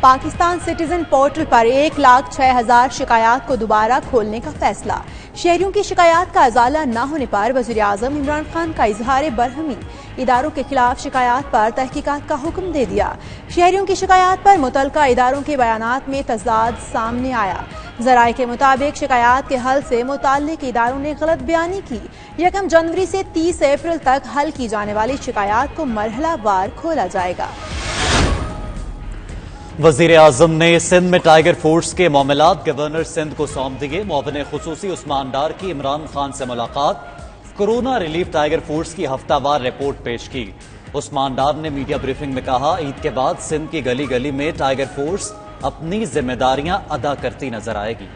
Pakistan citizen portal پر 1,06,000 شکایات کو دوبارہ کھولنے کا فیصلہ۔ شہریوں کی شکایات کا ازالہ نہ ہونے پر وزیراعظم عمران خان کا اظہار برہمی، اداروں کے خلاف شکایات پر تحقیقات کا حکم دے دیا۔ شہریوں کی شکایات پر متعلقہ اداروں کے بیانات میں تضاد سامنے آیا۔ ذرائع کے مطابق شکایات کے حل سے متعلق اداروں نے غلط بیانی کی۔ 1 جنوری سے 30 اپریل تک حل کی جانے والی شکایات کو مرحلہ وار کھولا جائے گا۔ وزیر اعظم نے سندھ میں ٹائیگر فورس کے معاملات گورنر سندھ کو سونپ دیے۔ معاون خصوصی عثمان ڈار کی عمران خان سے ملاقات، کورونا ریلیف ٹائیگر فورس کی ہفتہ وار رپورٹ پیش کی۔ عثمان ڈار نے میڈیا بریفنگ میں کہا، عید کے بعد سندھ کی گلی گلی میں ٹائیگر فورس اپنی ذمہ داریاں ادا کرتی نظر آئے گی۔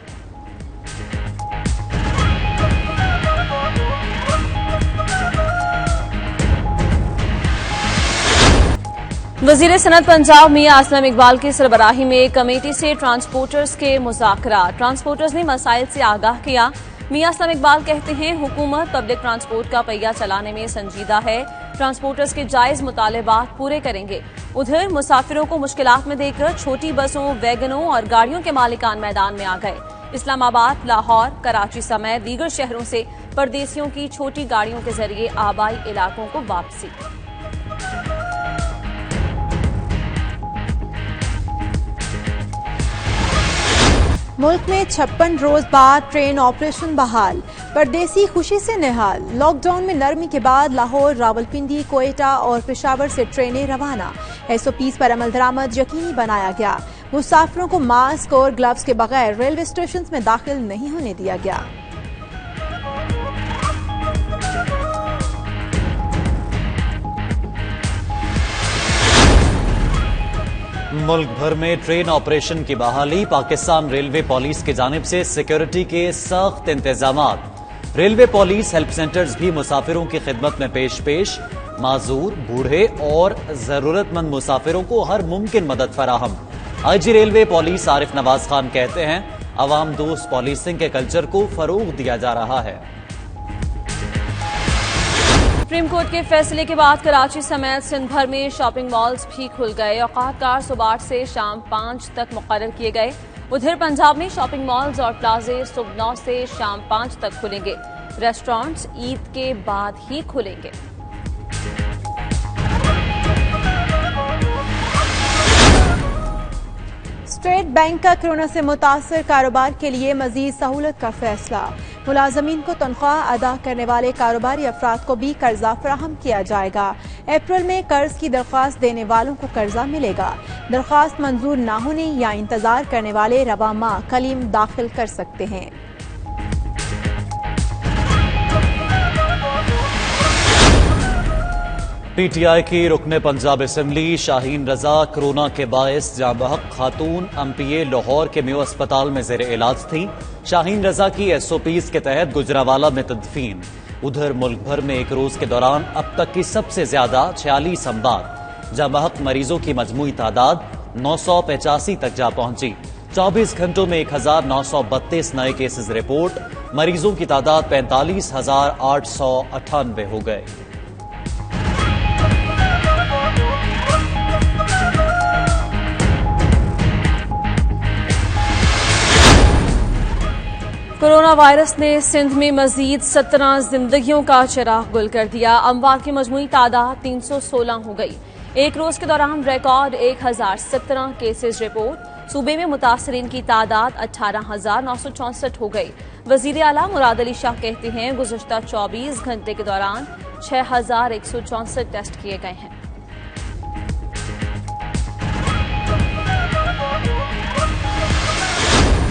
وزیر صنعت پنجاب میاں اسلم اقبال کی سربراہی میں کمیٹی سے ٹرانسپورٹرز کے مذاکرات۔ ٹرانسپورٹرز نے مسائل سے آگاہ کیا۔ میاں اسلم اقبال کہتے ہیں، حکومت پبلک ٹرانسپورٹ کا پہیہ چلانے میں سنجیدہ ہے، ٹرانسپورٹرز کے جائز مطالبات پورے کریں گے۔ ادھر مسافروں کو مشکلات میں دیکھ کر چھوٹی بسوں، ویگنوں اور گاڑیوں کے مالکان میدان میں آ گئے۔ اسلام آباد، لاہور، کراچی سمیت دیگر شہروں سے پردیسیوں کی چھوٹی گاڑیوں کے ذریعے آبائی علاقوں کو واپسی۔ ملک میں 56 روز بعد ٹرین آپریشن بحال، پردیسی خوشی سے نہال۔ لاک ڈاؤن میں نرمی کے بعد لاہور، راولپنڈی، کوئٹہ اور پشاور سے ٹرینیں روانہ۔ SOPs پر عمل درآمد یقینی بنایا گیا۔ مسافروں کو ماسک اور گلوز کے بغیر ریلوے اسٹیشنز میں داخل نہیں ہونے دیا گیا۔ ملک بھر میں ٹرین آپریشن کی بحالی، پاکستان ریلوے پولیس کی جانب سے سیکیورٹی کے سخت انتظامات۔ ریلوے پولیس ہیلپ سینٹرز بھی مسافروں کی خدمت میں پیش، معذور، بوڑھے اور ضرورت مند مسافروں کو ہر ممکن مدد فراہم۔ IG ریلوے پولیس عارف نواز خان کہتے ہیں، عوام دوست پولیسنگ کے کلچر کو فروغ دیا جا رہا ہے۔ سپریم کورٹ کے فیصلے کے بعد کراچی سمیت سندھ بھر میں شاپنگ مالز بھی کھل گئے۔ اوقات کار صبح 8 سے شام 5 تک مقرر کیے گئے۔ ادھر پنجاب میں شاپنگ مالز اور پلازے صبح 9 سے شام 5 تک کھلیں گے۔ ریسٹورانٹس عید کے بعد ہی کھلیں گے۔ اسٹیٹ بینک کا کورونا سے متاثر کاروبار کے لیے مزید سہولت کا فیصلہ۔ ملازمین کو تنخواہ ادا کرنے والے کاروباری افراد کو بھی قرضہ فراہم کیا جائے گا۔ اپریل میں قرض کی درخواست دینے والوں کو قرضہ ملے گا۔ درخواست منظور نہ ہونے یا انتظار کرنے والے رواں ماہ کلیم داخل کر سکتے ہیں۔ PTI کی رکن پنجاب اسمبلی شاہین رضا کورونا کے باعث جاں بحق خاتون MPA لاہور کے میو اسپتال میں زیر علاج تھیں۔ شاہین رضا کی SOPs کے تحت گجرانوالہ میں تدفین۔ ادھر ملک بھر میں ایک روز کے دوران اب تک کی سب سے زیادہ 46 اموات، جاں بحق مریضوں کی مجموعی تعداد 985 تک جا پہنچی۔ 24 گھنٹوں میں 1932 نئے کیسز رپورٹ، مریضوں کی تعداد 45,898 ہو گئے۔ کورونا وائرس نے سندھ میں مزید 17 زندگیوں کا چراغ گل کر دیا۔ اموات کی مجموعی تعداد 316 ہو گئی۔ ایک روز کے دوران ریکارڈ 1017 کیسز رپورٹ۔ صوبے میں متاثرین کی تعداد 18,964 ہو گئی۔ وزیر اعلیٰ مراد علی شاہ کہتے ہیں، گزشتہ 24 گھنٹے کے دوران 6,164 ٹیسٹ کیے گئے ہیں۔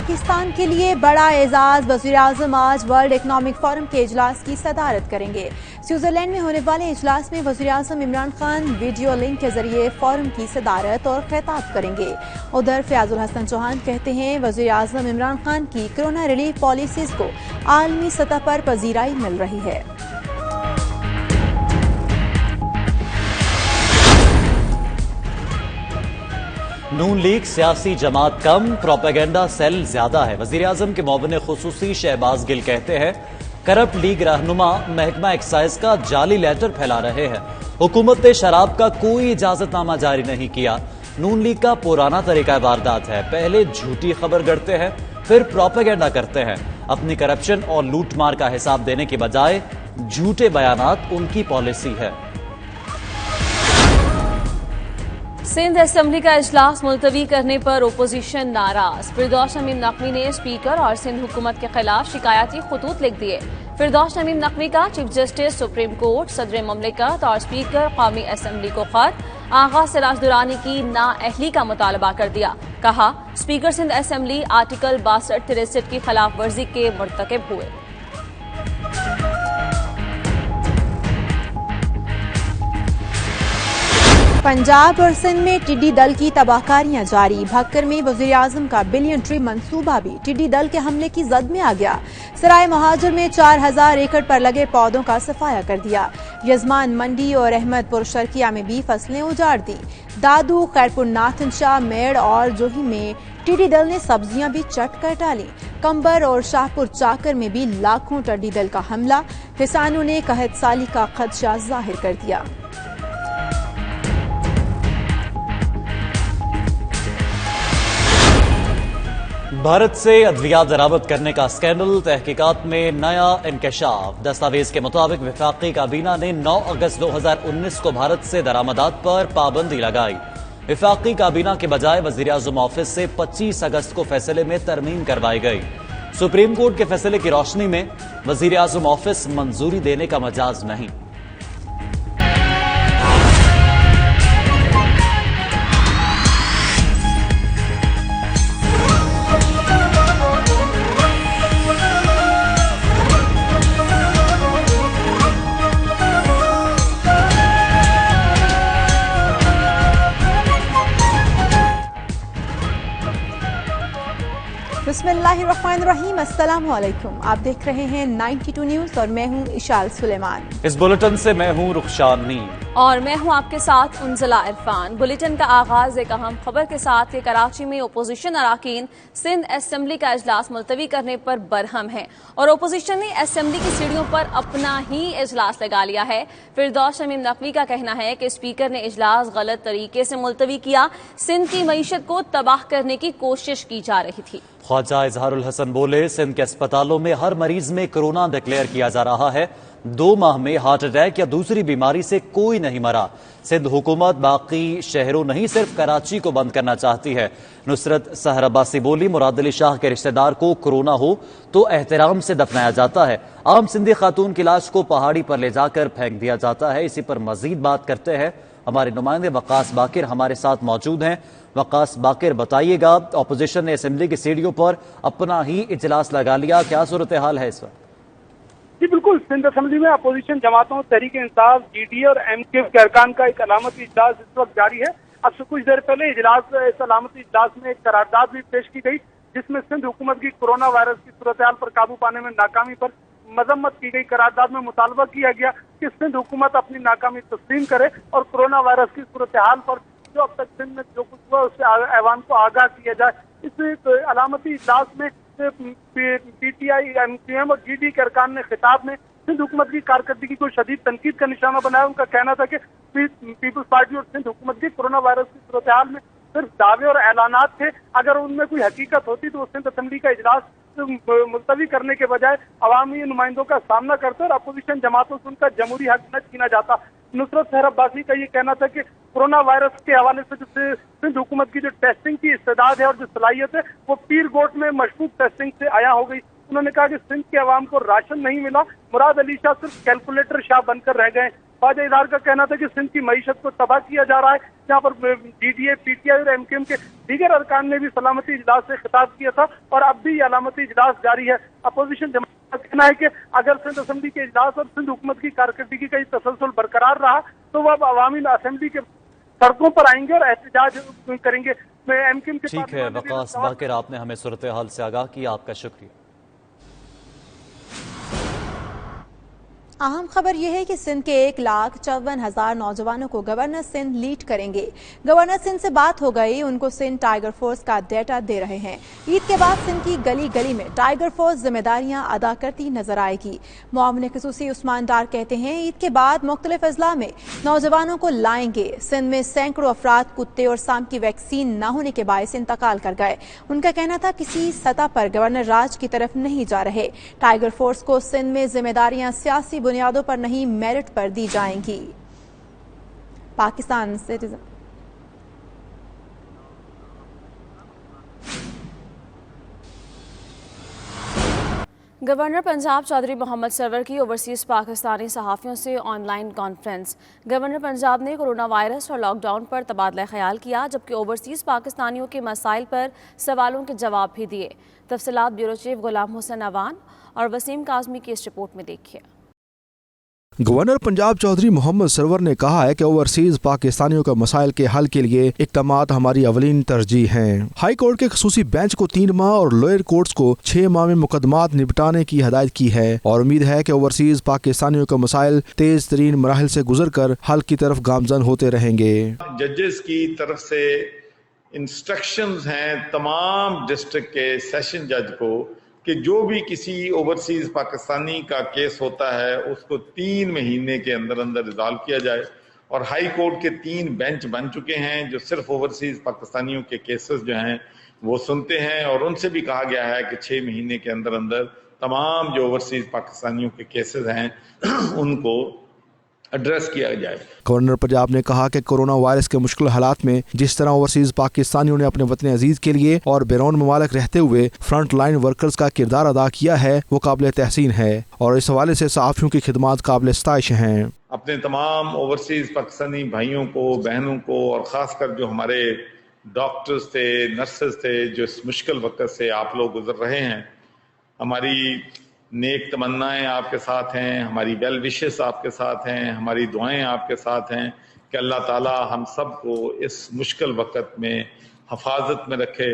پاکستان کے لیے بڑا اعزاز، وزیراعظم آج ورلڈ اکنامک فورم کے اجلاس کی صدارت کریں گے۔ سوئٹزرلینڈ میں ہونے والے اجلاس میں وزیراعظم عمران خان ویڈیو لنک کے ذریعے فورم کی صدارت اور خطاب کریں گے۔ ادھر فیاض الحسن چوہان کہتے ہیں، وزیراعظم عمران خان کی کورونا ریلیف پالیسیز کو عالمی سطح پر پذیرائی مل رہی ہے۔ نون لیگ سیاسی جماعت کم، پروپیگنڈا سیل زیادہ ہے۔ وزیراعظم کے معاون خصوصی شہباز گل کہتے ہیں، کرپٹ لیگ رہنما محکمہ ایکسائز کا جعلی لیٹر پھیلا رہے ہیں۔ حکومت نے شراب کا کوئی اجازت نامہ جاری نہیں کیا۔ नून लीग का पुराना तरीका वारदात है। पहले झूठी खबर गढ़ते हैं, फिर प्रोपेगेंडा करते हैं। अपनी करप्शन और लूटमार का हिसाब देने की बजाय झूठे बयानात उनकी पॉलिसी है। सिंध असेंबली का इजलास मुलतवी करने पर ओपोजिशन नाराज। फिरदौस नईम नकवी ने स्पीकर और सिंध हुकूमत के खिलाफ शिकायती खतूत लिख दिए। फिरदौस नईम नकवी का चीफ जस्टिस सुप्रीम कोर्ट, सदर ममलिकत और स्पीकर कौमी असेंबली को खत। आगा सिराज दुरानी की नाअहली का मुतालबा कर दिया। कहा, स्पीकर सिंध असेंबली आर्टिकल 62-63 की खिलाफ वर्जी के मुर्तकिब हुए। पंजाब और सिंध में टिड्डी दल की तबाहकारियां जारी। भक्कर में वज़ीर आज़म का बिलियन ट्री मंसूबा भी टिड्डी दल के हमले की जद में आ गया। सराय महाजर में 4000 एकड़ पर लगे पौधों का सफाया कर दिया। यजमान मंडी और अहमदपुर शर्किया में भी फसलें उजाड़ दी। दादू, खैरपुर, नाथन शाह, मेड़ और जोही में टिड्डी दल ने सब्जियां भी चट कर डाली। कंबर और शाहपुर चाकर में भी लाखों टिड्डी दल का हमला। किसानों ने कहत साली का खदशा जाहिर कर दिया। भारत से अद्वियात बरामद करने का स्कैंडल, तहकीकात में नया इंकशाफ। दस्तावेज के मुताबिक वफाकी काबीना ने 9 अगस्त 2019 को भारत से दरामदात पर पाबंदी लगाई। वफाकी काबीना के बजाय वज़ीर आज़म ऑफिस से 25 अगस्त को फैसले में तरमीम करवाई गई। सुप्रीम कोर्ट के फैसले की रोशनी में वज़ीर आज़म ऑफिस मंजूरी देने का मजाज नहीं। बिस्मिल्लाहिर्रहमानिर्रहीम, अस्सलाम वालेकुम। आप देख रहे हैं 92 न्यूज और मैं हूं इशाल सुलेमान। इस बुलेटिन से मैं हूं रुखशान नीम और मैं हूं आपके साथ उनजला इरफान। बुलेटिन का आगाज एक अहम खबर के साथ कि कराची में ओपोजिशन अराकीन सिंध असेंबली का इजलास मुलतवी करने पर बरहम है और ओपोजिशन ने असेंबली की सीढ़ियों पर अपना ही इजलास लगा लिया है। फिरदौस नईम नकवी का कहना है कि स्पीकर ने इजलास गलत तरीके से मुलतवी किया। सिंध की मईशत को तबाह करने की कोशिश की जा रही थी। ख्वाजा इजहारुल हसन बोले, सिंध के अस्पतालों में हर मरीज में कोरोना डिक्लेयर किया जा रहा है। 2 माह में हार्ट अटैक या दूसरी बीमारी से कोई नहीं मरा। सिंध हुकूमत बाकी शहरों नहीं सिर्फ कराची को बंद करना चाहती है। नुसरत सहर अब्बासी बोली, मुराद अली शाह के रिश्तेदार को कोरोना हो तो एहतराम से दफनाया जाता है। आम सिंधी खातून की लाश को पहाड़ी पर ले जाकर फेंक दिया जाता है। इसी पर मजीद बात करते हैं हमारे नुमाइंदे वकास बाकिर हमारे साथ मौजूद हैं। वकास बाकिर, बताइएगा, अपोजिशन ने असेंबली की सीढ़ियों पर अपना ही इजलास लगा लिया, क्या सूरत हाल है इस वक्त? जी बिल्कुल, सिंध असेंबली में अपोजिशन जमातों, तहरीक इंसाफ, जीडी और एमके के अरकान का एक अलामती इजलास इस वक्त जारी है। अब से कुछ देर पहले इस अलामती इजलास में एक करारदाद भी पेश की गई जिसमें सिंध हुकूमत की कोरोना वायरस की सूरत हाल पर काबू पाने में नाकामी पर मजम्मत की गई। करारदाद में मुतालबा किया गया कि सिंध हुकूमत अपनी नाकामी तस्लीम करे और कोरोना वायरस की सूरत हाल पर जो अब तक सिंध में जो कुछ हुआ उससे ऐवान को आगाह किया जाए। इस अलामती इजलास में पीटीआई, एमक्यूएम और जीडी के अरकान ने खिताब में सिंध हुकूमत की कारकर्दगी को शदीद तनकीद का निशाना बनाया। उनका कहना था कि पीपल्स पार्टी और सिंध हुकूमत की कोरोना वायरस की सूरत हाल में सिर्फ दावे और ऐलानात थे। अगर उनमें कोई हकीकत होती तो सिंध असेंबली का इजलास मुलतवी करने के बजाय अवामी नुमाइंदों का सामना करते और अपोजिशन जमातों से उनका जमहूरी हक न छीना जाता। नुसरत सहर अब्बासी का ये कहना था कि कोरोना वायरस के हवाले से जो सिंध हुकूमत की जो टेस्टिंग की इस्तेदाद है और जो सलाहियत है वो पीर गोट में मशकूक टेस्टिंग से आया हो गई। उन्होंने कहा कि सिंध के अवाम को राशन नहीं मिला, मुराद अली शाह सिर्फ कैलकुलेटर शाह बनकर रह गए। ख्वाजा इजहार का कहना था कि सिंध की मईशत को तबाह किया जा रहा है, जहाँ पर जीडीए, पीटीआई और एमकेएम के दीगर अरकान ने भी सलामती इजलास से खिताब किया था और अब भी अलामती इजलास जारी है। अपोजिशन जमात का कहना है कि अगर सिंध असेंबली के इजलास और सिंध हुकूमत की कारकर्दगी का तसलसल बरकरार रहा तो वह अब अवामी असेंबली के सड़कों पर आएंगे और एहतजाज करेंगे। एमकेएम के ठीक है वकास बाकिर, आपने हमें सूरत हाल से आगाह किया, आपका शुक्रिया। अहम खबर यह है कि सिंध के 1,54,000 नौजवानों को गवर्नर सिंध लीड करेंगे। गवर्नर सिंध से बात हो गई, उनको सिंध टाइगर फोर्स का डेटा दे रहे हैं। ईद के बाद सिंध की गली गली में टाइगर फोर्स जिम्मेदारियां अदा करती नजर आएगी। मुआविन खसूसी उस्मान डार कहते हैं, ईद के बाद मुख्तलिफ अजला में नौजवानों को लाएंगे। सिंध में सैकड़ों अफराद कुत्ते और सांप की वैक्सीन न होने के बायस इंतकाल कर गए। उनका कहना था किसी सतह पर गवर्नर राज की तरफ नहीं जा रहे। टाइगर फोर्स को सिंध में जिम्मेदारियां सियासी बुनियादों पर नहीं, मेरिट पर दी जाएंगी। पाकिस्तान सिटीजन गवर्नर पंजाब चौधरी मोहम्मद सरवर की ओवरसीज पाकिस्तानी सहाफ़ियों से ऑनलाइन कॉन्फ्रेंस। गवर्नर पंजाब ने कोरोना वायरस और लॉकडाउन पर तबादला ख्याल किया, जबकि ओवरसीज पाकिस्तानियों के मसाइल पर सवालों के जवाब भी दिए। तफसीलात ब्यूरो चीफ गुलाम हुसैन अवान और वसीम काजमी की इस रिपोर्ट में देखिए। गवर्नर पंजाब चौधरी मोहम्मद सरवर ने कहा है कि ओवरसीज पाकिस्तानियों के मसाइल के हल के लिए इक़दामात हमारी अवलीन तरजीह हैं। हाई कोर्ट के खसूसी बेंच को 3 माह और लोअर कोर्ट्स को 6 माह में मुकदमात निपटाने की हदायत की है और उम्मीद है कि ओवरसीज पाकिस्तानियों के मसाइल तेज तरीन मराहिल से गुजर कर हल की तरफ गामजन होते रहेंगे। जजेस की तरफ से इंस्ट्रक्शंस हैं तमाम डिस्ट्रिक्ट के सेशन जज को कि जो भी किसी ओवरसीज पाकिस्तानी का केस होता है उसको 3 महीने के अंदर अंदर रिजॉल्व किया जाए। और हाई कोर्ट के 3 बेंच बन चुके हैं जो सिर्फ ओवरसीज पाकिस्तानियों के केसेस जो हैं वो सुनते हैं, और उनसे भी कहा गया है कि 6 महीने के अंदर अंदर तमाम जो ओवरसीज पाकिस्तानियों के केसेस हैं उनको एड्रेस किया जाए। गवर्नर पंजाब ने कहा कि कोरोना वायरस के मुश्किल हालात में जिस तरह ओवरसीज पाकिस्तानियों ने अपने वतन अजीज के लिए और बैरून ममालिक रहते हुए फ्रंट लाइन वर्कर्स का किरदार अदा किया है वो काबिल तहसीन है और इस हवाले से सहाफ़ियों की खिदमात काबिल इस्ताइश हैं। अपने तमाम ओवरसीज पाकिस्तानी भाइयों को, बहनों को, और ख़ासकर जो हमारे डॉक्टर्स थे, नर्सेज थे, जो इस मुश्किल वक्त से आप लोग गुजर रहे हैं, हमारी नेक तमन्नाएं आपके साथ हैं, हमारी वेल विशेस आपके साथ हैं, हमारी दुआएं आपके साथ हैं कि अल्लाह ताला हम सब को इस मुश्किल वक्त में हिफाजत में रखे।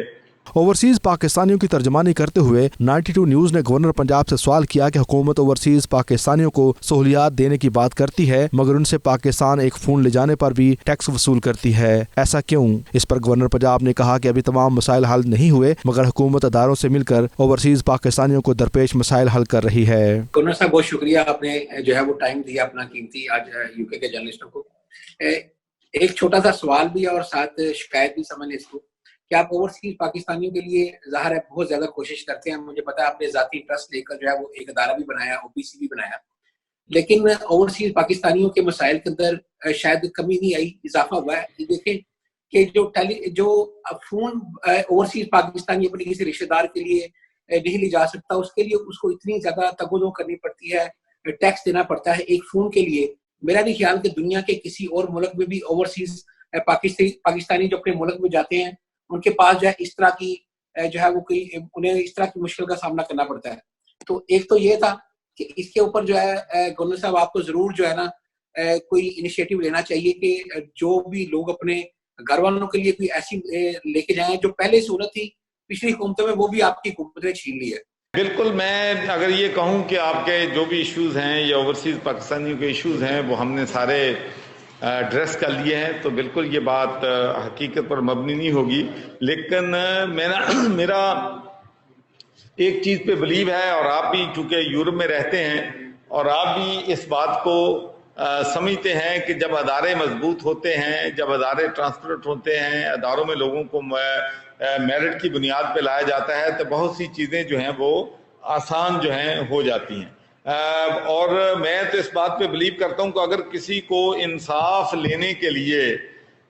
ओवरसीज पाकिस्तानियों की तर्जमानी करते हुए 92 न्यूज़ ने गवर्नर पंजाब से सवाल किया कि हुकूमत ओवरसीज पाकिस्तानियों को सहूलियात देने की बात करती है मगर उनसे पाकिस्तान एक फ़ोन ले जाने पर भी टैक्स वसूल करती है, ऐसा क्यों? इस पर गवर्नर पंजाब ने कहा कि अभी तमाम मसाइल हल नहीं हुए मगर हुकूमत अदारों से मिलकर ओवरसीज पाकिस्तानियों को दरपेश मसाइल हल कर रही है। गवर्नर साहब बहुत शुक्रिया, आपने जो है वो टाइम दिया अपना कीमती आज यूके के जर्नलिस्टों को। एक छोटा सा सवाल भी है और साथ शिकायत भी समझ लें इसको कि आप ओवरसीज पाकिस्तानियों के लिए ज़ाहिर है बहुत ज़्यादा कोशिश करते हैं। मुझे पता है आपने ज़ाती ट्रस्ट लेकर जो है वो एक अदारा भी बनाया, ओबीसी भी बनाया, लेकिन ओवरसीज पाकिस्तानियों के मसाइल के अंदर शायद कमी नहीं आई, इजाफा हुआ है। ये देखें कि जो फ़ोन ओवरसीज पाकिस्तानी अपने किसी रिश्तेदार के लिए नहीं ले जा सकता, उसके लिए उसको इतनी ज़्यादा तगोदो करनी पड़ती है, टैक्स देना पड़ता है एक फ़ोन के लिए। मेरा नहीं ख्याल कि दुनिया के किसी और मुल्क में भी ओवरसीज पाकिस्तानी जो अपने मुल्क में जाते हैं उनके पास जो है इस तरह की जो है वो उन्हें इस तरह की मुश्किल का सामना करना पड़ता है। तो एक तो ये था कि इसके ऊपर जो है गवर्नर साहब आपको जरूर जो है ना कोई इनिशिएटिव लेना चाहिए कि जो भी लोग अपने घर वालों के लिए कोई ऐसी लेके जाएं जो पहले सूरत थी पिछली हुकूमतों में, वो भी आपकी हुकूमत ने छीन ली है। बिल्कुल, मैं अगर ये कहूँ कि आपके जो भी इश्यूज हैं या ओवरसीज पाकिस्तानियों के इश्यूज हैं वो हमने सारे एड्रेस कर लिए हैं, तो बिल्कुल ये बात हकीकत पर मबनी नहीं होगी। लेकिन मेरा एक चीज़ पे बिलीव है, और आप भी चूँकि यूरोप में रहते हैं और आप भी इस बात को समझते हैं कि जब अदारे मजबूत होते हैं, जब अदारे ट्रांसपेरेंट होते हैं, अदारों में लोगों को मेरिट की बुनियाद पे लाया जाता है तो बहुत सी चीज़ें जो हैं वो आसान जो हैं हो जाती हैं। और मैं तो इस बात पे बिलीव करता हूं कि अगर किसी को इंसाफ लेने के लिए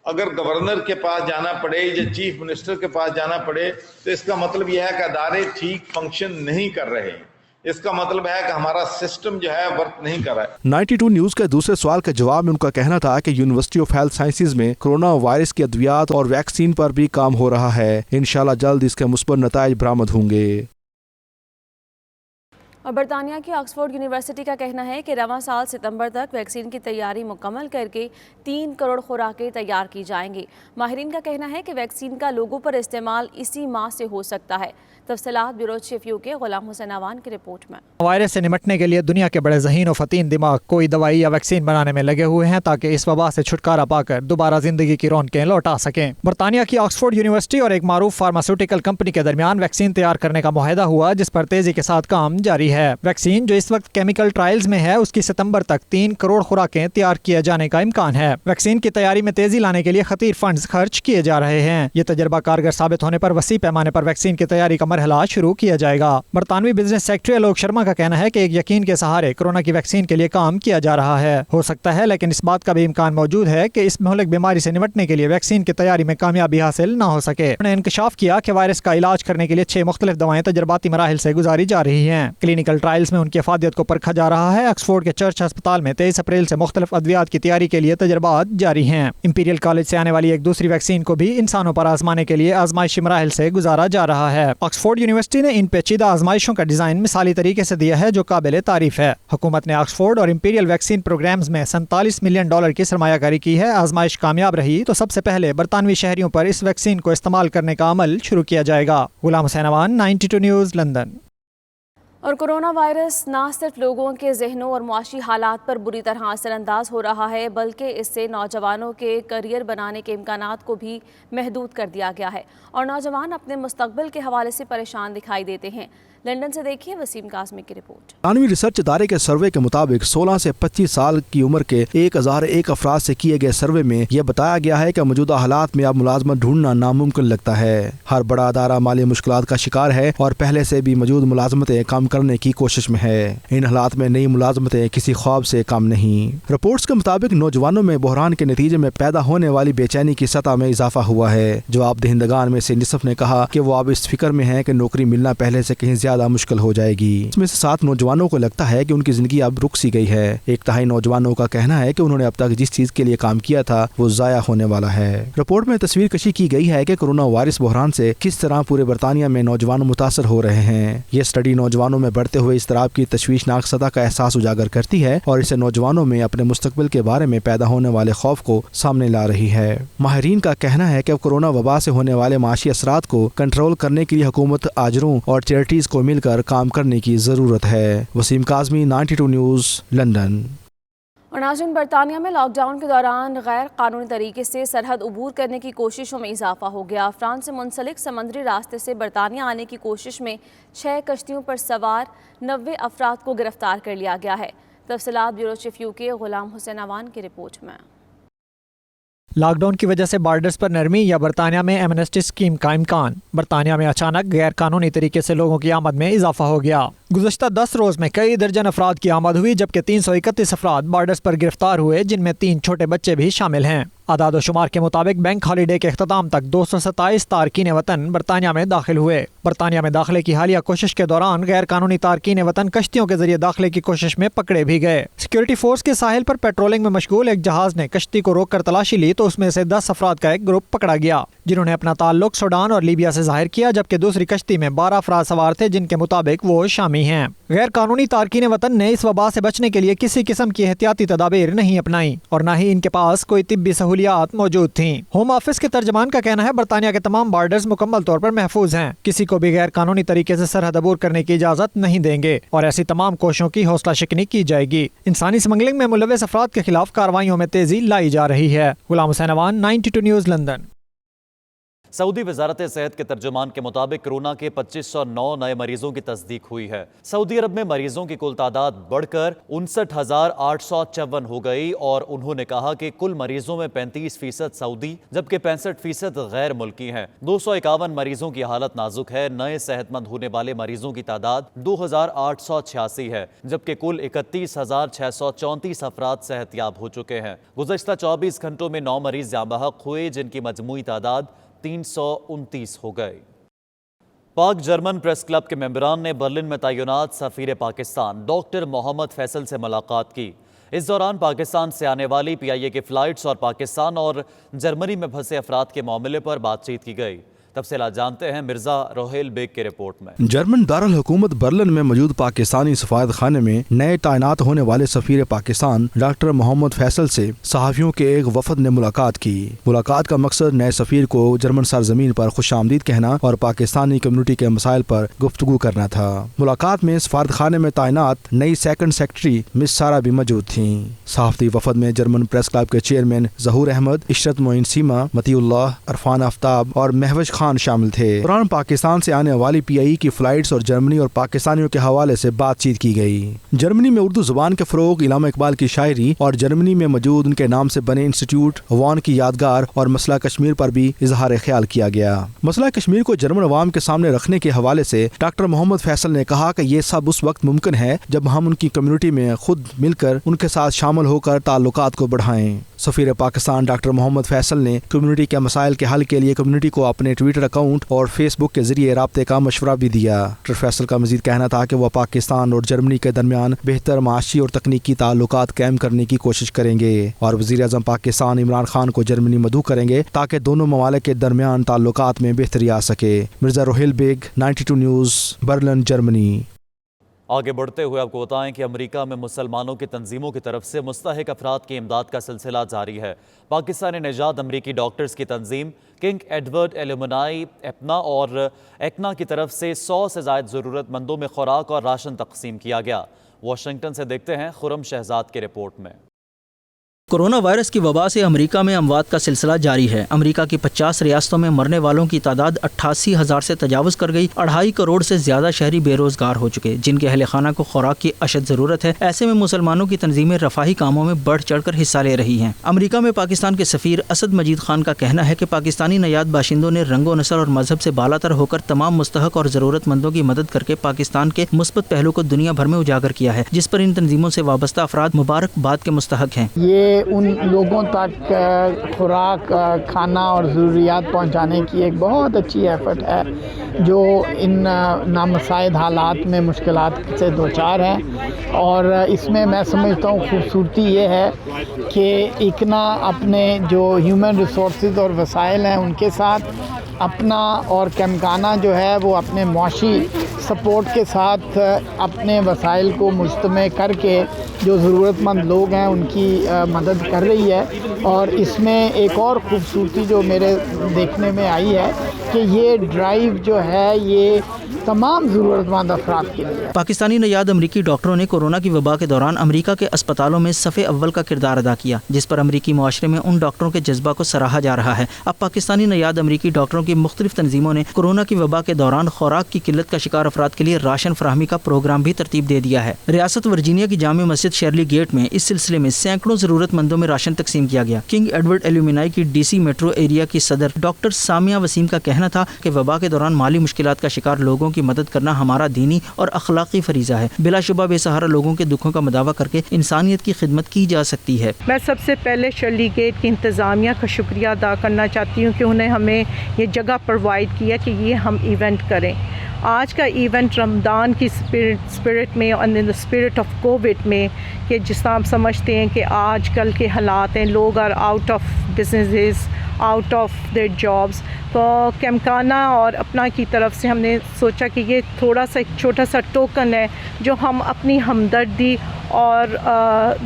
अगर गवर्नर के पास जाना पड़े या चीफ मिनिस्टर के पास जाना पड़े तो इसका मतलब यह है कि अदारे ठीक फंक्शन नहीं कर रहे हैं, इसका मतलब है कि हमारा सिस्टम जो है वर्क नहीं कर रहा है। 92 न्यूज़ के दूसरे सवाल के जवाब में उनका कहना था कि यूनिवर्सिटी ऑफ हेल्थ साइंसेज में कोरोना वायरस की अद्वियात और वैक्सीन पर भी काम हो रहा है, इंशाल्लाह जल्द इसके मुस्बत नताइज बरामद होंगे। اور برطانیہ کی آکسفورڈ یونیورسٹی کا کہنا ہے کہ رواں سال ستمبر تک ویکسین کی تیاری مکمل کر کے 3 کروڑ خوراکیں تیار کی جائیں گی۔ ماہرین کا کہنا ہے کہ ویکسین کا لوگوں پر استعمال اسی ماہ سے ہو سکتا ہے۔ تفصیلات بیورو چیف UK غلام حسین عوان کی رپورٹ میں۔ وائرس سے نمٹنے کے لیے دنیا کے بڑے ذہین و فطین دماغ کوئی دوائی یا ویکسین بنانے میں لگے ہوئے ہیں تاکہ اس وبا سے چھٹکارا پا کر دوبارہ زندگی کی رونقیں لوٹا سکیں۔ برطانیہ کی آکسفورڈ یونیورسٹی اور ایک معروف فارماسیوٹیکل کمپنی کے درمیان ویکسین تیار کرنے کا معاہدہ ہوا، جس پر تیزی کے ساتھ کام جاری ہے۔ ویکسین جو اس وقت کیمیکل ٹرائلز میں ہے، اس کی ستمبر تک 3 کروڑ خوراکیں تیار کیے جانے کا امکان ہے۔ ویکسین کی تیاری میں تیزی لانے کے لیے خطیر فنڈز خرچ کیے جا رہے ہیں۔ یہ تجربہ کارگر ثابت ہونے پر وسیع پیمانے پر ویکسین کی تیاری کا مرحلہ شروع کیا جائے گا۔ برطانوی بزنس سیکٹری الوک شرما کا کہنا ہے کہ ایک یقین کے سہارے کورونا کی ویکسین کے لیے کام کیا جا رہا ہے۔ ہو سکتا ہے لیکن اس بات کا بھی امکان موجود ہے کہ اس مہلک بیماری سے نمٹنے کے لیے ویکسین کی تیاری میں کامیابی حاصل نہ ہو سکے۔ انہوں نے انکشاف کیا کہ وائرس کا علاج کرنے کے لیے 6 مختلف دوائیں تجرباتی مراحل سے گزاری جا رہی ہیں۔ کلینکل ٹرائلز میں ان کی افادیت کو پرکھا جا رہا ہے۔ آکسفورڈ کے چرچ ہسپتال میں 23 اپریل سے مختلف ادویات کی تیاری کے لیے تجربات جاری ہیں۔ امپیریل کالج سے آنے والی ایک دوسری ویکسین کو بھی انسانوں پر آزمانے کے لیے آزمائشی مراحل سے گزارا جا رہا ہے۔ آکسفورڈ یونیورسٹی نے ان پیچیدہ آزمائشوں کا ڈیزائن مثالی طریقے سے دیا ہے جو قابل تعریف ہے۔ حکومت نے آکسفورڈ اور امپیریل ویکسین پروگرامز میں $47 ملین کی سرمایہ کاری کی ہے۔ آزمائش کامیاب رہی تو سب سے پہلے برطانوی شہریوں پر اس ویکسین کو استعمال کرنے کا عمل شروع کیا جائے گا۔ غلام حسین عوان، 92 نیوز، لندن۔ اور کورونا وائرس نہ صرف لوگوں کے ذہنوں اور معاشی حالات پر بری طرح اثر انداز ہو رہا ہے، بلکہ اس سے نوجوانوں کے کیریئر بنانے کے امکانات کو بھی محدود کر دیا گیا ہے اور نوجوان اپنے مستقبل کے حوالے سے پریشان دکھائی دیتے ہیں۔ لندن سے دیکھیے وسیم قاسمی کی رپورٹ۔ برطانوی ریسرچ ادارے کے سروے کے مطابق 16 سے 25 سال کی عمر کے 1001 افراد سے کیے گئے سروے میں یہ بتایا گیا ہے کہ موجودہ حالات میں اب ملازمت ڈھونڈنا ناممکن لگتا ہے۔ ہر بڑا ادارہ مالی مشکلات کا شکار ہے اور پہلے سے بھی موجود ملازمتیں کم کرنے کی کوشش میں ہے۔ ان حالات میں نئی ملازمتیں کسی خواب سے کم نہیں۔ رپورٹس کے مطابق نوجوانوں میں بحران کے نتیجے میں پیدا ہونے والی بے چینی کی سطح میں اضافہ ہوا ہے۔ جواب دہندگان میں سے نصف نے کہا کہ وہ اب اس فکر میں ہیں کہ نوکری ملنا پہلے سے کہیں زیادہ مشکل ہو جائے گی۔ اس میں سے 7 نوجوانوں کو لگتا ہے کہ ان کی زندگی اب رک سی گئی ہے۔ 1/3 نوجوانوں کا کہنا ہے کہ انہوں نے اب تک جس چیز کے لیے کام کیا تھا وہ ضائع ہونے والا ہے۔ رپورٹ میں تصویر کشی کی گئی ہے کہ کورونا وائرس بحران سے کس طرح پورے برطانیہ میں نوجوان متاثر ہو رہے ہیں۔ یہ اسٹڈی نوجوانوں میں بڑھتے ہوئے اضطراب کی تشویشناک سطح کا احساس اجاگر کرتی ہے اور اسے نوجوانوں میں اپنے مستقبل کے بارے میں پیدا ہونے والے خوف کو سامنے لا رہی ہے۔ ماہرین کا کہنا ہے کہ اب کورونا وبا سے ہونے والے معاشی اثرات کو کنٹرول کرنے کے لیے حکومت، آجروں اور چیریٹیز کو مل کر کام کرنے کی ضرورت ہے۔ Waseem Qasmi, 92 news, London. اور ناظرین، برطانیہ میں لاک ڈاؤن کے دوران غیر قانونی طریقے سے سرحد عبور کرنے کی کوششوں میں اضافہ ہو گیا۔ فرانس سے منسلک سمندری راستے سے برطانیہ آنے کی کوشش میں 6 کشتیوں پر سوار 90 افراد کو گرفتار کر لیا گیا ہے۔ تفصیلات بیورو چیف UK غلام حسین عوان کی رپورٹ میں۔ لاک ڈاؤن کی وجہ سے بارڈرز پر نرمی یا برطانیہ میں ایمنسٹی اسکیم کا امکان۔ برطانیہ میں اچانک غیر قانونی طریقے سے لوگوں کی آمد میں اضافہ ہو گیا۔ گزشتہ 10 روز میں کئی درجن افراد کی آمد ہوئی، جبکہ 331 افراد بارڈرز پر گرفتار ہوئے، جن میں 3 چھوٹے بچے بھی شامل ہیں۔ اعداد و شمار کے مطابق بینک ہالیڈے کے اختتام تک 227 تارکین وطن برطانیہ میں داخل ہوئے۔ برطانیہ میں داخلے کی حالیہ کوشش کے دوران غیر قانونی تارکین وطن کشتیوں کے ذریعے داخلے کی کوشش میں پکڑے بھی گئے۔ سیکورٹی فورس کے ساحل پر پیٹرولنگ میں مشغول ایک جہاز نے کشتی کو روک کر تلاشی لی تو اس میں سے 10 افراد کا ایک گروپ پکڑا گیا، جنہوں نے اپنا تعلق سوڈان اور لیبیا سے ظاہر کیا، جبکہ دوسری کشتی میں 12 افراد سوار تھے جن کے مطابق وہ شامی ہیں۔ غیر قانونی تارکین وطن نے اس وبا سے بچنے کے لیے کسی قسم کی احتیاطی تدابیر نہیں اپنائیں اور نہ ہی ان کے پاس کوئی طبی سہولیات موجود تھیں۔ ہوم آفس کے ترجمان کا کہنا ہے برطانیہ کے تمام بارڈرز مکمل طور پر محفوظ ہیں، کسی کو بھی غیر قانونی طریقے سے سرحد عبور کرنے کی اجازت نہیں دیں گے اور ایسی تمام کوششوں کی حوصلہ شکنی کی جائے گی۔ انسانی سمگلنگ میں ملوث افراد کے خلاف کارروائیوں میں تیزی لائی جا رہی ہے۔ غلام حسین عوان، 92 نیوز، لندن۔ سعودی وزارت صحت کے ترجمان کے مطابق کورونا کے 2509 نئے مریضوں کی تصدیق ہوئی ہے۔ سعودی عرب میں مریضوں کی کل تعداد بڑھ کر 59,854 ہو گئی اور انہوں نے کہا کہ کل مریضوں میں 35% سعودی جبکہ 65% غیر ملکی ہیں۔ 251 مریضوں کی حالت نازک ہے۔ نئے صحت مند ہونے والے مریضوں کی تعداد 2886 ہے جبکہ کل 31,634 افراد صحت یاب ہو چکے ہیں۔ گزشتہ 24 گھنٹوں میں 9 مریض جاں بحق ہوئے جن کی مجموعی تعداد 329 ہو گئے۔ پاک جرمن پریس کلب کے ممبران نے برلن میں تعینات سفیر پاکستان ڈاکٹر محمد فیصل سے ملاقات کی۔ اس دوران پاکستان سے آنے والی PIA کی فلائٹس اور پاکستان اور جرمنی میں پھنسے افراد کے معاملے پر بات چیت کی گئی۔ تفصیلات جانتے ہیں مرزا روہیل بیگ کی رپورٹ میں۔ جرمن دارالحکومت برلن میں موجود پاکستانی سفارت خانے میں نئے تعینات ہونے والے سفیر پاکستان ڈاکٹر محمد فیصل سے صحافیوں کے ایک وفد نے ملاقات کی۔ ملاقات کا مقصد نئے سفیر کو جرمن سرزمین پر خوش آمدید کہنا اور پاکستانی کمیونٹی کے مسائل پر گفتگو کرنا تھا۔ ملاقات میں سفارت خانے میں تعینات نئی سیکنڈ سیکرٹری مس سارا بھی موجود تھیں۔ صحافتی وفد میں جرمن پریس کلب کے چیئرمین ظہور احمد، عشرت معین سیما، متی اللہ، عرفان آفتاب اور مہوش خان شامل تھے۔ دوران پاکستان سے آنے والی پی آئی کی فلائٹس اور جرمنی اور پاکستانیوں کے حوالے سے بات چیت کی گئی۔ جرمنی میں اردو زبان کے فروغ، علامہ اقبال کی شاعری اور جرمنی میں موجود ان کے نام سے بنے انسٹیٹیوٹ وان کی یادگار اور مسئلہ کشمیر پر بھی اظہار خیال کیا گیا۔ مسئلہ کشمیر کو جرمن عوام کے سامنے رکھنے کے حوالے سے ڈاکٹر محمد فیصل نے کہا کہ یہ سب اس وقت ممکن ہے جب ہم ان کی کمیونٹی میں خود مل کر ان کے ساتھ شامل ہو کر تعلقات کو بڑھائیں۔ سفیر پاکستان ڈاکٹر محمد فیصل نے کمیونٹی کے مسائل کے حل کے لیے کمیونٹی کو اپنے ٹویٹر اکاؤنٹ اور فیس بک کے ذریعے رابطے کا مشورہ بھی دیا۔ ڈاکٹر فیصل کا مزید کہنا تھا کہ وہ پاکستان اور جرمنی کے درمیان بہتر معاشی اور تکنیکی تعلقات قائم کرنے کی کوشش کریں گے اور وزیر اعظم پاکستان عمران خان کو جرمنی مدعو کریں گے تاکہ دونوں ممالک کے درمیان تعلقات میں بہتری آ سکے۔ Mirza Roheel Baig, 92 news, Berlin, Germany. آگے بڑھتے ہوئے آپ کو بتائیں کہ امریکہ میں مسلمانوں کی تنظیموں کی طرف سے مستحق افراد کی امداد کا سلسلہ جاری ہے۔ پاکستانی نژاد امریکی ڈاکٹرز کی تنظیم کنگ ایڈورڈ ایلومنائی ایپنا اور ایکنا کی طرف سے 100 سے زائد ضرورت مندوں میں خوراک اور راشن تقسیم کیا گیا۔ واشنگٹن سے دیکھتے ہیں خرم شہزاد کی رپورٹ میں۔ کورونا وائرس کی وبا سے امریکہ میں اموات کا سلسلہ جاری ہے۔ امریکہ کی 50 ریاستوں میں مرنے والوں کی تعداد 88,000 سے تجاوز کر گئی۔ 2.5 کروڑ سے زیادہ شہری بے روزگار ہو چکے، جن کے اہل خانہ کو خوراک کی اشد ضرورت ہے۔ ایسے میں مسلمانوں کی تنظیمیں رفاہی کاموں میں بڑھ چڑھ کر حصہ لے رہی ہیں۔ امریکہ میں پاکستان کے سفیر اسد مجید خان کا کہنا ہے کہ پاکستانی نژاد باشندوں نے رنگ و نسل اور مذہب سے بالا تر ہو کر تمام مستحق اور ضرورت مندوں کی مدد کر کے پاکستان کے مثبت پہلو کو دنیا بھر میں اجاگر کیا ہے، جس پر ان تنظیموں سے وابستہ افراد مبارکباد کے مستحق ہیں۔ یہ ان لوگوں تک خوراک، کھانا اور ضروریات پہنچانے کی ایک بہت اچھی ایفرٹ ہے جو ان نامساعد حالات میں مشکلات سے دوچار ہیں، اور اس میں میں سمجھتا ہوں خوبصورتی یہ ہے کہ اکنا اپنے جو ہیومن ریسورسز اور وسائل ہیں ان کے ساتھ اپنا، اور کیمکانا جو ہے وہ اپنے معاشی سپورٹ کے ساتھ اپنے وسائل کو مجتمع کر کے جو ضرورت مند لوگ ہیں ان کی مدد کر رہی ہے۔ اور اس میں ایک اور خوبصورتی جو میرے دیکھنے میں آئی ہے کہ یہ ڈرائیو جو ہے یہ تمام ضرورت مند افراد کے لیے۔ پاکستانی نژاد امریکی ڈاکٹروں نے کورونا کی وبا کے دوران امریکہ کے اسپتالوں میں صف اول کا کردار ادا کیا، جس پر امریکی معاشرے میں ان ڈاکٹروں کے جذبہ کو سراہا جا رہا ہے۔ اب پاکستانی نژاد امریکی ڈاکٹروں کی مختلف تنظیموں نے کورونا کی وبا کے دوران خوراک کی قلت کا شکار افراد کے لیے راشن فراہمی کا پروگرام بھی ترتیب دے دیا ہے۔ ریاست ورجینیا کی جامع مسجد شیرلی گیٹ میں اس سلسلے میں سینکڑوں ضرورت مندوں میں راشن تقسیم کیا گیا۔ کنگ ایڈورڈ ایلومنائی کی ڈی سی میٹرو ایریا کی صدر ڈاکٹر سامیہ وسیم کا کہنا تھا کہ وبا کے دوران مالی مشکلات کا شکار لوگوں کی مدد کرنا ہمارا دینی اور اخلاقی فریضہ ہے۔ بلا شبہ بے سہارا لوگوں کے دکھوں کا مداوع کر کے انسانیت کی خدمت کی جا سکتی ہے۔ میں سب سے پہلے شرلی گیٹ کی انتظامیہ کا شکریہ ادا کرنا چاہتی ہوں کہ انہیں ہمیں یہ جگہ پرووائڈ کیا کہ یہ ہم ایونٹ کریں۔ آج کا ایونٹ رمضان کی اسپرٹ میں اور ان دا اسپرٹ آف کووڈ میں، کہ جس طرح ہم سمجھتے ہیں کہ آج کل کے حالات ہیں، لوگ are out of businesses, out of their jobs, تو کیمکانا اور اپنا کی طرف سے ہم نے سوچا کہ یہ تھوڑا سا ایک چھوٹا سا ٹوکن ہے جو ہم اپنی ہمدردی اور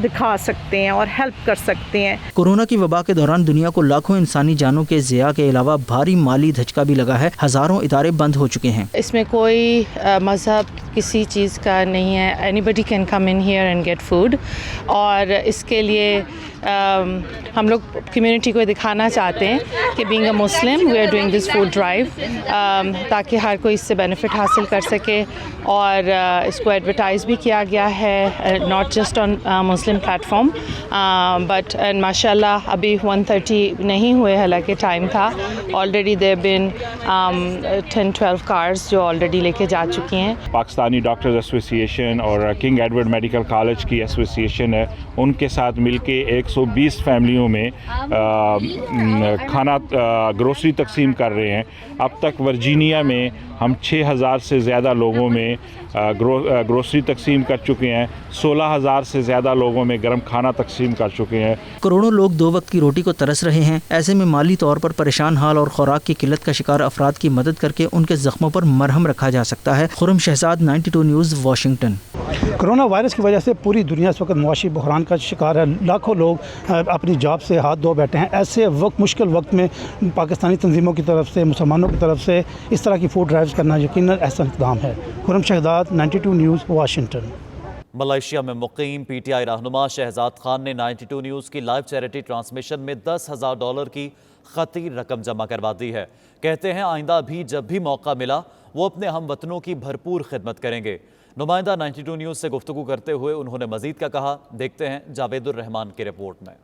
دکھا سکتے ہیں اور ہیلپ کر سکتے ہیں۔ کورونا کی وبا کے دوران دنیا کو لاکھوں انسانی جانوں کے ضیاع کے علاوہ بھاری مالی دھچکا بھی لگا ہے۔ ہزاروں ادارے بند ہو چکے ہیں۔ اس میں کوئی مذہب کسی چیز کا نہیں ہے، anybody can come in here and get food, اور اس کے لیے ہم لوگ کمیونٹی کو دکھانا چاہتے ہیں کہ being a Muslim we are doing this food drive, تاکہ ہر کوئی اس سے بینیفٹ حاصل کر سکے، اور اس کو ایڈورٹائز بھی کیا گیا ہے not just on Muslim plate form but ماشاء اللہ ابھی 1:30 نہیں ہوئے، حالانکہ ٹائم تھا، آلریڈی دیر بن 10-12 کارز جو آلریڈی لے کے جا چکی ہیں۔ پاکستانی ڈاکٹرز ایسوسی ایشن اور کنگ ایڈورڈ میڈیکل کالج کی ایسوسی ایشن ہے، ان کے ساتھ مل کے 120 فیملیوں میں کھانا گروسری تقسیم کر رہے ہیں۔ اب تک ورجینیا میں ہم 6,000 سے زیادہ لوگوں میں گروسری تقسیم کر چکے ہیں۔ 16 16,000 से ज़्यादा लोगों में गर्म खाना तकसीम कर चुके हैं। करोड़ों लोग 2 वक्त की रोटी को तरस रहे हैं। ऐसे में माली तौर पर परेशान हाल और खुराक की किल्लत का शिकार अफराद की मदद करके उनके जख्मों पर मरहम रखा जा सकता है। Khurram Shahzad, 92 news, Washington. Corona virus की वजह से पूरी दुनिया इस वक्त मुआशी बहरान का शिकार है। लाखों लोग अपनी जॉब से हाथ धो बैठे हैं। ऐसे मुश्किल वक्त में पाकिस्तानी तंजीमों की तरफ से, मुसलमानों की तरफ से इस तरह की फूड ड्राइव्स करना यकीनन एहसन इक़दाम है। Khurram Shahzad, 92 news, Washington. Malaysia में मुकीम पीटीआई रहनुमा शहजाद खान ने 92 न्यूज़ की लाइव चैरिटी ट्रांसमिशन में $10,000 की खतीर रकम जमा करवा दी है। कहते हैं आइंदा भी जब भी मौका मिला वो अपने हम वतनों की भरपूर खिदमत करेंगे। नुमाइंदा 92 न्यूज़ से गुफ्तगू करते हुए उन्होंने मजीद क्या कहा, देखते हैं जावेदुर रहमान की रिपोर्ट में।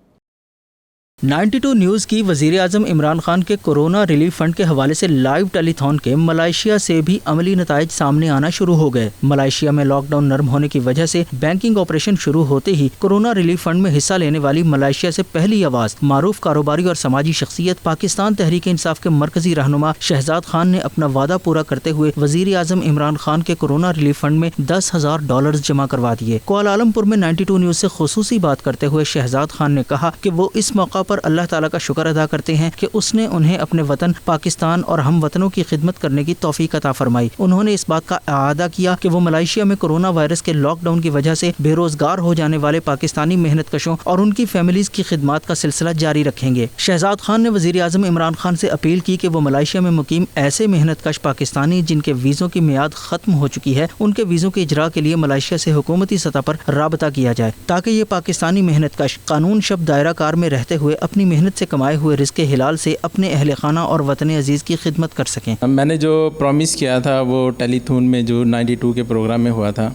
92 न्यूज़ की वज़ीर आज़म इमरान खान के कोरोना रिलीफ फंड के हवाले से लाइव टेलीथॉन के मलेशिया से भी अमली नताइज सामने आना शुरू हो गए। मलेशिया में लॉकडाउन नरम होने की वजह से बैंकिंग ऑपरेशन शुरू होते ही कोरोना रिलीफ फंड में हिस्सा लेने वाली मलेशिया से पहली आवाज़ मारूफ कारोबारी और समाजी शख्सियत पाकिस्तान तहरीक इंसाफ के मरकजी रहनुमा शहजाद खान ने अपना वादा पूरा करते हुए वज़ीर आज़म इमरान खान के कोरोना रिलीफ फंड में $10,000 जमा करवा दिए। कुआलालमपुर में 92 न्यूज़ से खुसूसी बात करते हुए शहजाद खान ने कहा कि वो इस मौका पर अल्लाह ताला का शुक्र अदा करते हैं कि उसने उन्हें अपने वतन पाकिस्तान और हम वतनों की खिदमत करने की तौफीक अता फरमाई। उन्होंने इस बात का इआदा किया कि वो मलेशिया में कोरोना वायरस के लॉकडाउन की वजह से बेरोजगार हो जाने वाले पाकिस्तानी मेहनत कशों और उनकी फैमिलीज की खिदमत का सिलसिला जारी रखेंगे। शहजाद खान ने वज़ीर आज़म इमरान खान से अपील की कि वो मलेशिया में मुकीम ऐसे मेहनत कश पाकिस्तानी जिनके वीज़ों की मियाद खत्म हो चुकी है, उनके वीज़ों के इजरा के लिए मलेशिया से हुकूमती सतह पर राबता किया जाए ताकि ये पाकिस्तानी मेहनत कश कानून शब्द दायरा कार में रहते हुए अपनी मेहनत से कमाए हुए रिज़्क़ हिलाल से अपने अहले खाना और वतन अजीज़ की खिदमत कर सकें। मैंने जो प्रॉमिस किया था वो टेलीथॉन में जो 92 के प्रोग्राम में हुआ था,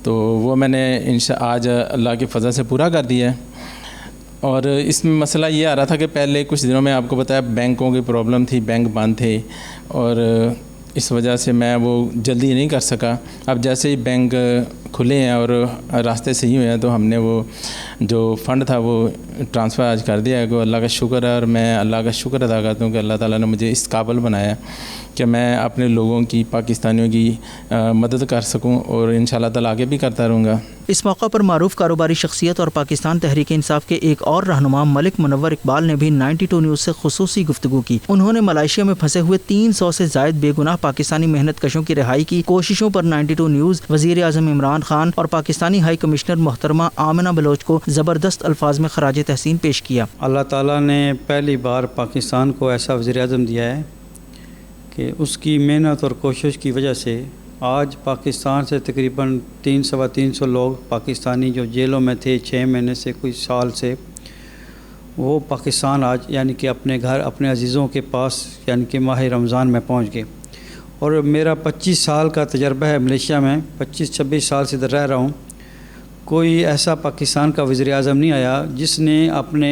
तो वो मैंने आज अल्लाह की फ़ज़ल से पूरा कर दिया है। और इसमें मसला ये आ रहा था कि पहले कुछ दिनों में आपको बताया बैंकों की प्रॉब्लम थी, बैंक बंद थे और इस वजह से मैं वो जल्दी नहीं कर सका। अब जैसे ही बैंक खुले हैं और रास्ते सही हुए हैं तो हमने वो जो फ़ंड था वो ट्रांसफ़र आज कर दिया है। कि अल्लाह का शुक्र है और मैं अल्लाह का शुक्र अदा करता हूँ कि अल्लाह ताला ने मुझे इस काबिल बनाया कि मैं अपने लोगों की, पाकिस्तानियों की मदद कर सकूँ और इंशाअल्लाह ताला आगे भी करता रहूँगा। इस मौका पर मारूफ कारोबारी शख्सियत और पाकिस्तान तहरीक इंसाफ के एक और रहनुमा मलिक मुनव्वर इकबाल ने भी 92 न्यूज़ से खुसूसी गुफ्तगू की। उन्होंने मलेशिया में फंसे हुए 300 से जायद बेगुनाह पाकिस्तानी मेहनत कशों की रिहाई की कोशिशों पर 92 न्यूज़, वज़ीर आज़म इमरान खान और पाकिस्तानी हाई कमिश्नर मोहतरमा आमिना बलोच को ज़बरदस्त अल्फाज में खराज तहसीन पेश किया। अल्लाह ताला ने पहली बार पाकिस्तान को ऐसा वज़ीर आज़म दिया है कि उसकी मेहनत और कोशिश की वजह से आज पाकिस्तान से तकरीबन 300-350 लोग पाकिस्तानी जो जेलों में थे 6 महीने से कुछ साल से, वो पाकिस्तान आज यानी कि अपने घर, अपने अजीज़ों के पास यानी कि माह रमज़ान में पहुंच गए। और मेरा 25 साल का तजर्बा है मलेशिया में, 25-26 साल से इधर रह रहा हूँ। कोई ऐसा पाकिस्तान का वज़ीर आज़म नहीं आया जिसने अपने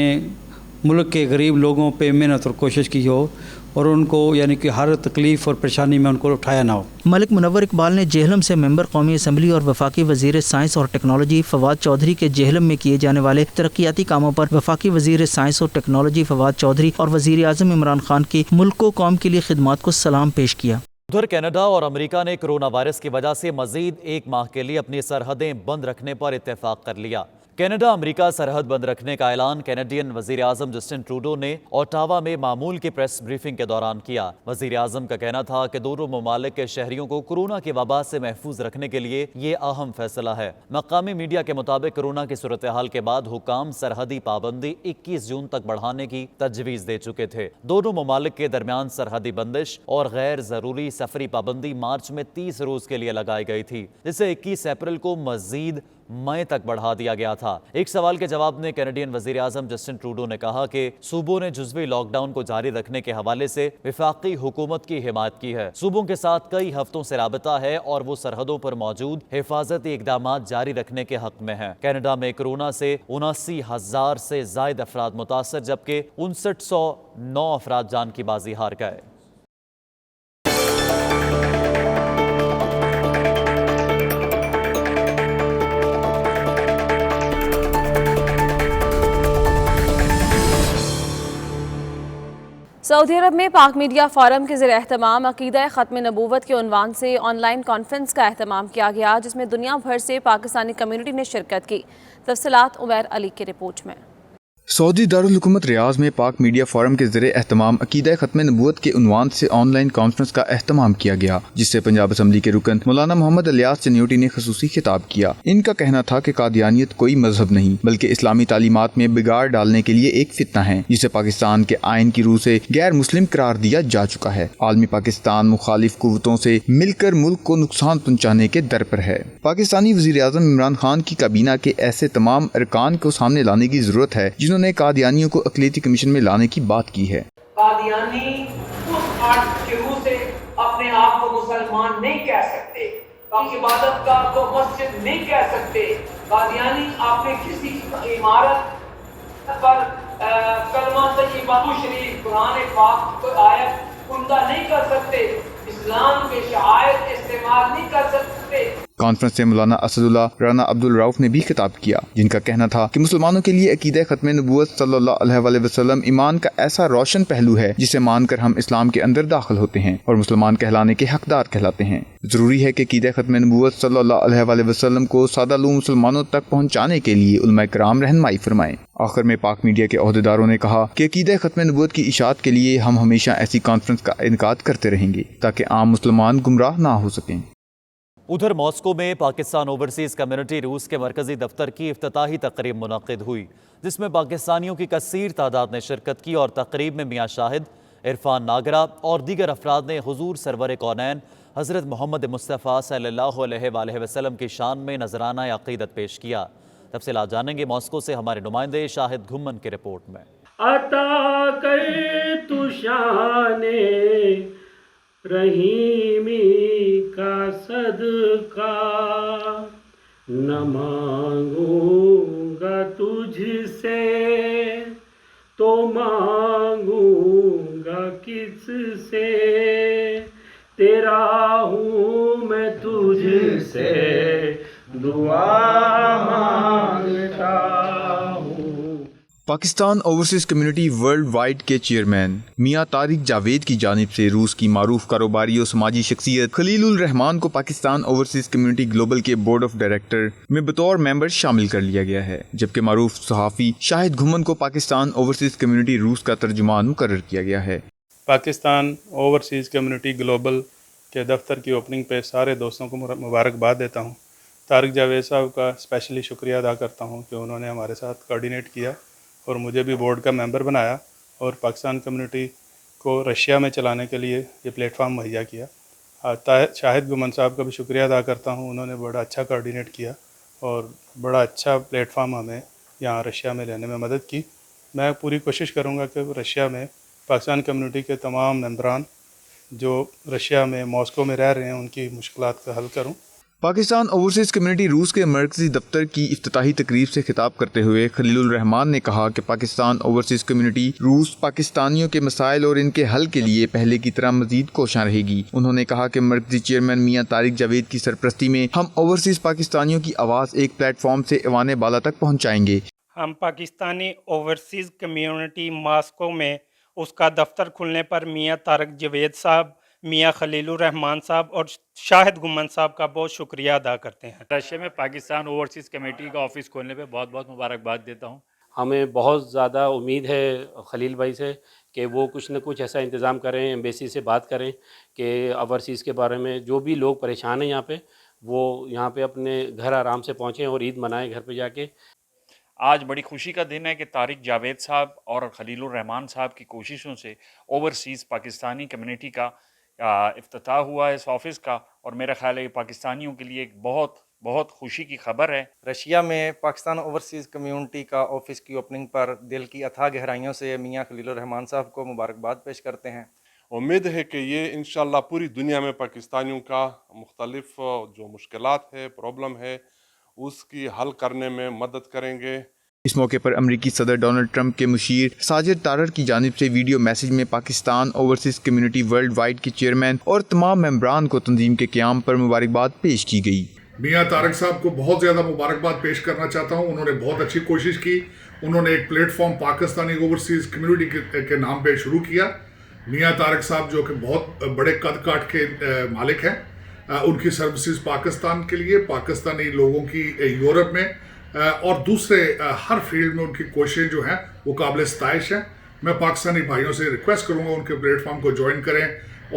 मुल्क के गरीब लोगों पे मेहनत और कोशिश की हो और उनको यानी कि हर तकलीफ़ और परेशानी में उनको उठाया ना हो। मलिक मुनव्वर इकबाल ने जेहलम से मेंबर कौमी असम्बली और वफाकी वज़ीर साइंस और टेक्नोलॉजी फवाद चौधरी के जेहलम में किए जाने वाले तरक्याती कामों पर वफाकी वज़ीर साइंस और टेक्नोलॉजी फवाद चौधरी और वज़ीर आज़म इमरान खान की मुल्क व कौम के लिए खिदमत को सलाम पेश किया। उधर कनाडा और अमेरिका ने कोरोना वायरस की वजह से मजीद 1 माह के लिए अपनी सरहदें बंद रखने पर इत्तेफाक कर लिया। कनाडा अमेरिका सरहद बंद रखने का ऐलान कैनेडियन वजीर आजम जस्टिन ट्रूडो ने ओटावा में मामूल की प्रेस ब्रीफिंग के दौरान किया। वजीर आजम का कहना था कि दोनों ममालिक के शहरियों को कोरोना की वबा से महफूज रखने के लिए ये अहम फैसला है। मकामी मीडिया के मुताबिक कोरोना की सूरत हाल के बाद हुकाम सरहदी पाबंदी 21 जून तक बढ़ाने की तजवीज़ दे चुके थे। दोनों ममालिक के दरमियान सरहदी बंदिश और गैर जरूरी सफरी पाबंदी मार्च में 30 रोज के लिए लगाई गई थी, जिसे 21 अप्रैल को मजीद मई तक बढ़ा दिया गया था। एक सवाल के जवाब में कैनेडियन वजीर आजम जस्टिन ट्रूडो ने कहा कि सूबों ने जुज़वी लॉकडाउन को जारी रखने के हवाले से वफाकी हुकूमत की हिमायत की है। सूबों के साथ कई हफ्तों से राबता है और वो सरहदों पर मौजूद हिफाजती इकदाम जारी रखने के हक में है। कनाडा में कोरोना से 79,000 से जायद अफराद मुतासर, जबकि 5909 अफराद जान की बाजी हार गए। सऊदी अरब में पाक मीडिया फोरम के ज़रिए एहतमाम अकीदा ख़त्म नबूवत के उन्वान से ऑनलाइन कॉन्फ्रेंस का एहतमाम किया गया, जिसमें दुनिया भर से पाकिस्तानी कम्युनिटी ने शिरकत की। तफसीलात उमैर अली की रिपोर्ट में। सऊदी दारुल हुकूमत रियाज में पाक मीडिया फोरम के ज़रिए एहतमाम अकीदा ख़त्म नबूवत के उन्वान से ऑनलाइन कॉन्फ्रेंस का एहतमाम किया गया, जिससे पंजाब असम्बली के रुकन मौलाना मोहम्मद इलियास चन्योटी ने खसूसी खिताब किया। इनका कहना था कि कादियानियत कोई मजहब नहीं बल्कि इस्लामी तालीमात में बिगाड़ डालने के लिए एक फितना है, जिसे पाकिस्तान के आइन की रूह से गैर मुस्लिम करार दिया जा चुका है। आलमी पाकिस्तान मुखालिफ कुव्वतों से मिलकर मुल्क को नुकसान पहुँचाने के दर पर है। पाकिस्तानी वज़ीर आज़म इमरान खान की काबीना के ऐसे तमाम अरकान को सामने लाने की जरूरत है जिन्होंने कादियानियों को अक़लियती कमीशन में लाने की बात की है। कादियानी उस आर्ट के रूह से अपने आप को मुसलमान नहीं कह सकते, इबादत का को मस्जिद नहीं कह सकते। कादियानी आपने किसी इमारत पर कलमा तय्यबा शरीफ कुरान पाक को आयत उम्दा नहीं कर सकते, इस्लाम के शायर इस्तेमाल नहीं कर सकते। कॉन्फ्रेंस से मौलाना असदुल्लाह राना अब्दुल रऊफ ने भी खिताब किया, जिनका कहना था कि मुसलमानों के लिए अकीदा ख़त्म नबूवत सल्लल्लाहु अलैहि वसल्लम ईमान का ऐसा रोशन पहलू है जिसे मानकर हम इस्लाम के अंदर दाखिल होते हैं और मुसलमान कहलाने के हकदार कहलाते हैं। जरूरी है कि अकीदा ख़त्म नबूवत सल्लल्लाहु अलैहि वसल्लम को सादालू मुसलमानों तक पहुँचाने के लिए उलमा किराम रहनुमाई फरमाएं। आखिर में पाक मीडिया के ओहदेदारों ने कहा कि अकीदा ख़त्म नबूवत की इशाअत के लिए हम हमेशा ऐसी कॉन्फ्रेंस का इनकाद करते रहेंगे ताकि आम मुसलमान गुमराह ना हो सकें। उधर मॉस्को में पाकिस्तान ओवरसीज़ कम्युनिटी रूस के मरकजी दफ्तर की इफ्तिताही तकरीब मुनक़िद हुई, जिसमें पाकिस्तानियों की कसीर तादाद ने शिरकत की और तकरीब में मियाँ शाहिद, इरफान नागरा और दीगर अफराद ने हुजूर सरवर कौनैन हज़रत मोहम्मद मुस्तफ़ा सल्लल्लाहु अलैहि वसल्लम की शान में नजराना अक़ीदत पेश किया। तफसीलात जानेंगे मॉस्को से हमारे नुमाइंदे शाहिद घुम्मन की रिपोर्ट में। अता कर तु शाने रहीमी का सदका, न मांगूंगा तुझसे तो मांगूंगा किससे, तेरा हूँ मैं तुझसे दुआ मांगता हूँ। Pakistan overseas community world wide के चेयरमैन मियाँ तारिक जावेद की जानिब से रूस की मारूफ कारोबारी और समाजी शख्सियत खलीलुर रहमान को पाकिस्तान ओवरसीज कम्युनिटी ग्लोबल के बोर्ड ऑफ डायरेक्टर में बतौर मेंबर शामिल कर लिया गया है, जबकि मारूफ सहाफ़ी शाहिद घुम्मन को पाकिस्तान ओवरसीज कम्युनिटी रूस का तर्जुमान मुकर्रर किया गया है। पाकिस्तान ओवरसीज कम्युनिटी ग्लोबल के दफ्तर की ओपनिंग पे सारे दोस्तों को मुबारकबाद देता हूँ। तारिक जावेद साहब का स्पेशली शुक्रिया अदा करता हूँ कि उन्होंने हमारे साथ कोऑर्डिनेट किया और मुझे भी बोर्ड का मेंबर बनाया और पाकिस्तान कम्युनिटी को रशिया में चलाने के लिए ये प्लेटफार्म मुहैया किया। शाहिद घुम्मन साहब का भी शुक्रिया अदा करता हूँ, उन्होंने बड़ा अच्छा कोऑर्डिनेट किया और बड़ा अच्छा प्लेटफार्म हमें यहाँ रशिया में लेने में मदद की। मैं पूरी कोशिश करूँगा कि रशिया में पाकिस्तान कम्युनिटी के तमाम मेंबरान जो रशिया में मॉस्को में रह रहे हैं उनकी मुश्किलात का हल करूँ। पाकिस्तान ओवरसीज कम्युनिटी रूस के मरकजी दफ्तर की इफ्तिताही तकरीब से खिताब करते हुए खलीलुर रहमान ने कहा कि पाकिस्तान ओवरसीज कम्युनिटी रूस पाकिस्तानियों के मसाइल और इनके हल के लिए पहले की तरह मजीद कोशां रहेगी। उन्होंने कहा कि मरकजी चेयरमैन मियाँ तारिक जावेद की सरपरस्ती में हम ओवरसीज पाकिस्तानियों की आवाज़ एक प्लेटफॉर्म से ऐवान बाला तक पहुँचाएंगे। हम पाकिस्तानी ओवरसीज कम्युनिटी मॉस्को में उसका दफ्तर खुलने पर मियाँ तारिक जावेद साहब, मियाँ खलीलुर रहमान साहब और शाहिद घुम्मन साहब का बहुत शुक्रिया अदा करते हैं। रशिया में पाकिस्तान ओवरसीज़ कमेटी का ऑफिस खोलने पे बहुत बहुत मुबारकबाद देता हूँ। हमें बहुत ज़्यादा उम्मीद है खलील भाई से कि वो कुछ न कुछ ऐसा इंतज़ाम करें, एम्बेसी से बात करें कि ओवरसीज़ के बारे में जो भी लोग परेशान हैं यहाँ पे वो यहाँ पे अपने घर आराम से पहुँचें और ईद मनाएं घर पे जाके। आज बड़ी खुशी का दिन है कि तारिक जावेद साहब और खलीलुर रहमान साहब की कोशिशों से ओवरसीज़ पाकिस्तानी कम्युनिटी का इफ्तिताह हुआ इस ऑफ़िस का, और मेरा ख़्याल है पाकिस्तानियों के लिए एक बहुत बहुत खुशी की खबर है। रशिया में पाकिस्तान ओवरसीज़ कम्युनिटी का ऑफ़िस की ओपनिंग पर दिल की अथाह गहराइयों से मियाँ खलीलुर रहमान साहब को मुबारकबाद पेश करते हैं। उम्मीद है कि ये इंशाअल्लाह पूरी दुनिया में पाकिस्तानियों का मुख्तलिफ जो मुश्किलात है, प्रॉब्लम है, उसकी हल करने में मदद करेंगे। इस मौके पर अमरीकी सदर डोनाल्ड ट्रंप के मुशीर साजिद तारर की जानिब से वीडियो मैसेज में Pakistan overseas community world wide के चेयरमैन और तमाम मेंबरान को तंजीम के क़याम पर मुबारकबाद पेश की गई। मियाँ तारिक साहब को बहुत ज़्यादा मुबारकबाद पेश करना चाहता हूँ। उन्होंने बहुत अच्छी कोशिश की। उन्होंने एक प्लेटफॉर्म पाकिस्तानी ओवरसीज कम्युनिटी के नाम पे शुरू किया मियां तारक साहब जो कि बहुत बड़े कद काठ के मालिक हैं, उनकी सर्विसेज पाकिस्तान के लिए, पाकिस्तानी लोगों की यूरोप में और दूसरे हर फील्ड में उनकी कोशिशें जो हैं वो काबिल सताइश हैं। मैं पाकिस्तानी भाइयों से रिक्वेस्ट करूँगा उनके प्लेटफॉर्म को ज्वाइन करें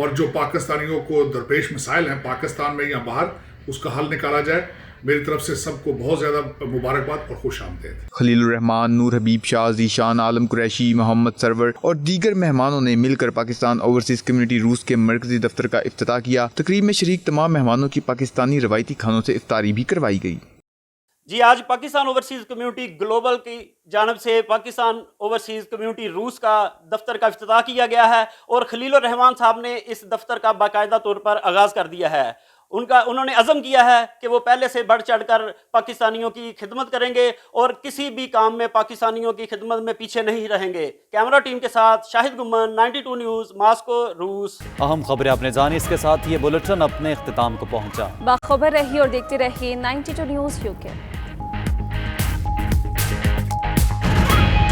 और जो पाकिस्तानियों को दरपेश मसाइल हैं पाकिस्तान में या बाहर, उसका हल निकाला जाए। मेरी तरफ से सबको बहुत ज़्यादा मुबारकबाद और खुश आमदीद। खलीलुर रहमान, नूर हबीब शाह, ज़ीशान आलम कुरैशी, मोहम्मद सरवर और दीगर मेहमानों ने मिलकर पाकिस्तान ओवरसीज़ कम्युनिटी रूस के मरकजी दफ्तर का इफ्तिताह किया। तकरीब में शरीक तमाम मेहमानों की पाकिस्तानी रवायती खानों से इफ्तारी भी करवाई गई। जी, आज पाकिस्तान ओवरसीज़ कम्युनिटी ग्लोबल की जानब से पाकिस्तान ओवरसीज़ कम्युनिटी रूस का दफ्तर का इफ्तिताह किया गया है और खलीलुर रहमान साहब ने इस दफ्तर का बाकायदा तौर पर आगाज़ कर दिया है। उन्होंने अज़म किया है कि वो पहले से बढ़ चढ़ कर पाकिस्तानियों की खिदमत करेंगे और किसी भी काम में पाकिस्तानियों की खिदमत में पीछे नहीं रहेंगे। कैमरा टीम के साथ शाहिद गुम्मन, 92 न्यूज़, मॉस्को, रूस। अहम खबरें आपने जानी, इसके साथ ये बुलेटिन अपने इख्तिताम को पहुंचा। बाखबर रहिए और देखते रहिए 92 न्यूज़ यूके।